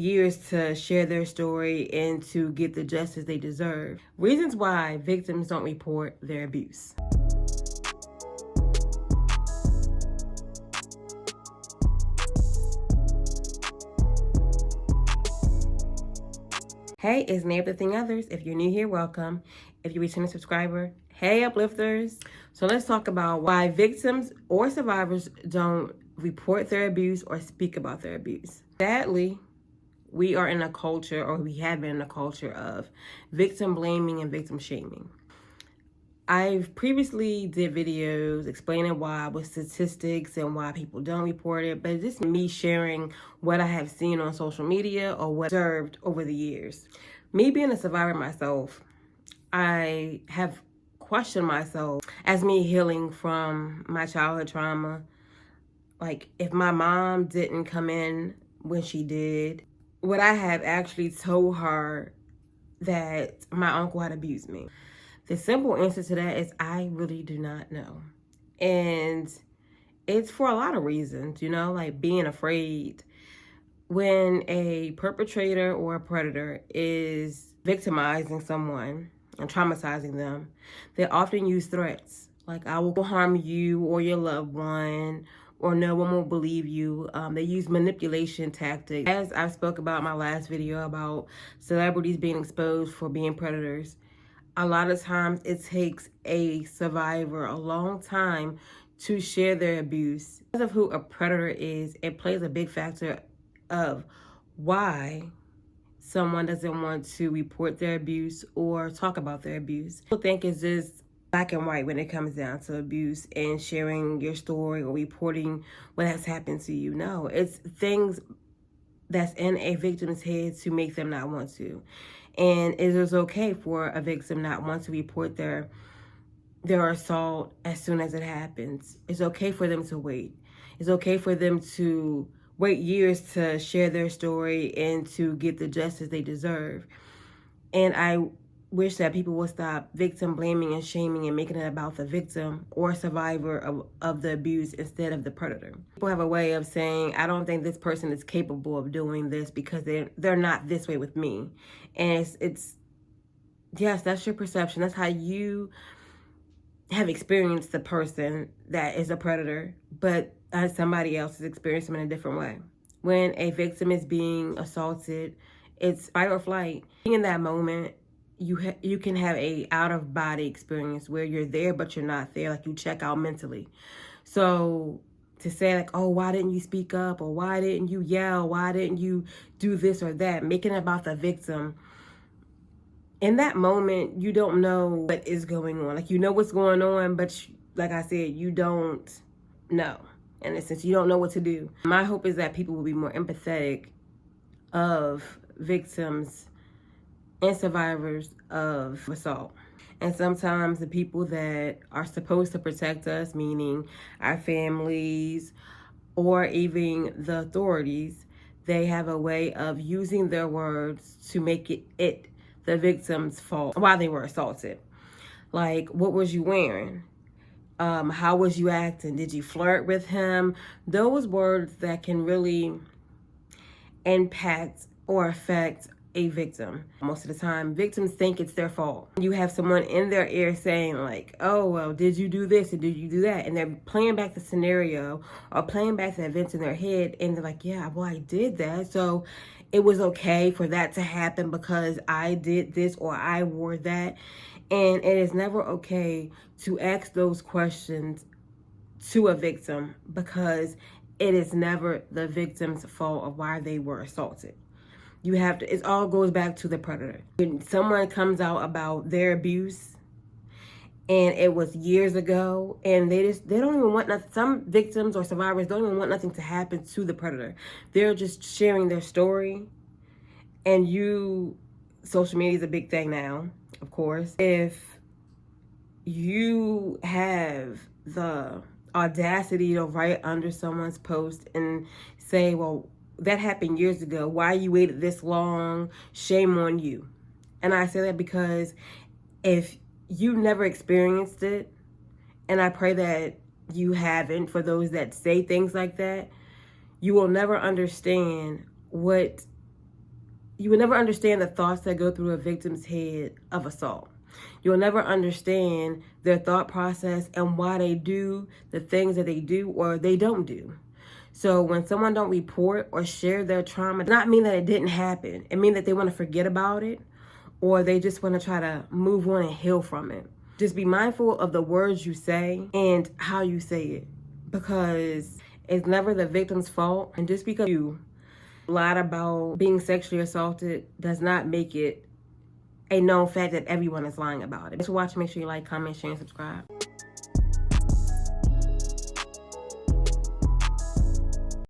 years to share their story and to get the justice they deserve. Reasons why victims don't report their abuse. Hey, it's Name the Thing Others. If you're new here, welcome. If you're a returning subscriber, hey, uplifters. So let's talk about why victims or survivors don't report their abuse or speak about their abuse. Sadly, we are in a culture, or we have been in a culture, of victim blaming and victim shaming. I've previously did videos explaining why with statistics and why people don't report it, but it's just me sharing what I have seen on social media or what I've observed over the years. Me being a survivor myself, I have questioned myself as me healing from my childhood trauma. Like, if my mom didn't come in when she did, would I have actually told her that my uncle had abused me? The simple answer to that is I really do not know. And it's for a lot of reasons, like being afraid. When a perpetrator or a predator is victimizing someone and traumatizing them, they often use threats. Like, I will harm you or your loved one, or no one will believe you. They use manipulation tactics. As I spoke about in my last video about celebrities being exposed for being predators, a lot of times it takes a survivor a long time to share their abuse. Because of who a predator is, it plays a big factor of why someone doesn't want to report their abuse or talk about their abuse. People think it's just black and white when it comes down to abuse and sharing your story or reporting what has happened to you. No, it's things that's in a victim's head to make them not want to. And it is okay for a victim not want to report their assault as soon as it happens. It's okay for them to wait. It's okay for them to wait years to share their story and to get the justice they deserve. And I wish that people would stop victim blaming and shaming and making it about the victim or survivor of the abuse instead of the predator. People have a way of saying, I don't think this person is capable of doing this because they're not this way with me. And it's yes, that's your perception. That's how you have experienced the person that is a predator, but somebody else has experienced them in a different way. When a victim is being assaulted, it's fight or flight. In that moment, you can have a out-of-body experience where you're there but you're not there, like you check out mentally. So to say like, oh, why didn't you speak up, or why didn't you yell, why didn't you do this or that, making it about the victim, in that moment you don't know what is going on. Like, you know what's going on, but like I said, you don't know. In a sense, you don't know what to do. My hope is that people will be more empathetic of victims and survivors of assault. And sometimes the people that are supposed to protect us, meaning our families or even the authorities, they have a way of using their words to make it the victim's fault while they were assaulted. Like, what was you wearing? How was you acting? Did you flirt with him? Those words that can really impact or affect a victim. Most of the time, victims think it's their fault. You have someone in their ear saying like, oh, well, did you do this and did you do that? And they're playing back the scenario or playing back the events in their head, and they're like, yeah, well, I did that, so it was okay for that to happen because I did this or I wore that. And it is never okay to ask those questions to a victim, because it is never the victim's fault of why they were assaulted. You have to, it all goes back to the predator. When someone comes out about their abuse and it was years ago, and they don't even want nothing, some victims or survivors don't even want nothing to happen to the predator. They're just sharing their story. And social media is a big thing now, of course. If you have the audacity to write under someone's post and say, well, that happened years ago, why you waited this long, shame on you. And I say that because if you never experienced it, and I pray that you haven't, for those that say things like that, you will never understand what You will never understand the thoughts that go through a victim's head of assault. You'll never understand their thought process and why they do the things that they do or they don't do. So when someone don't report or share their trauma, it does not mean that it didn't happen. It means that they want to forget about it, or they just want to try to move on and heal from it. Just be mindful of the words you say and how you say it, because it's never the victim's fault. And just because you lied about being sexually assaulted does not make it a known fact that everyone is lying about it. Thanks for watching. Make sure you like, comment, share, and subscribe.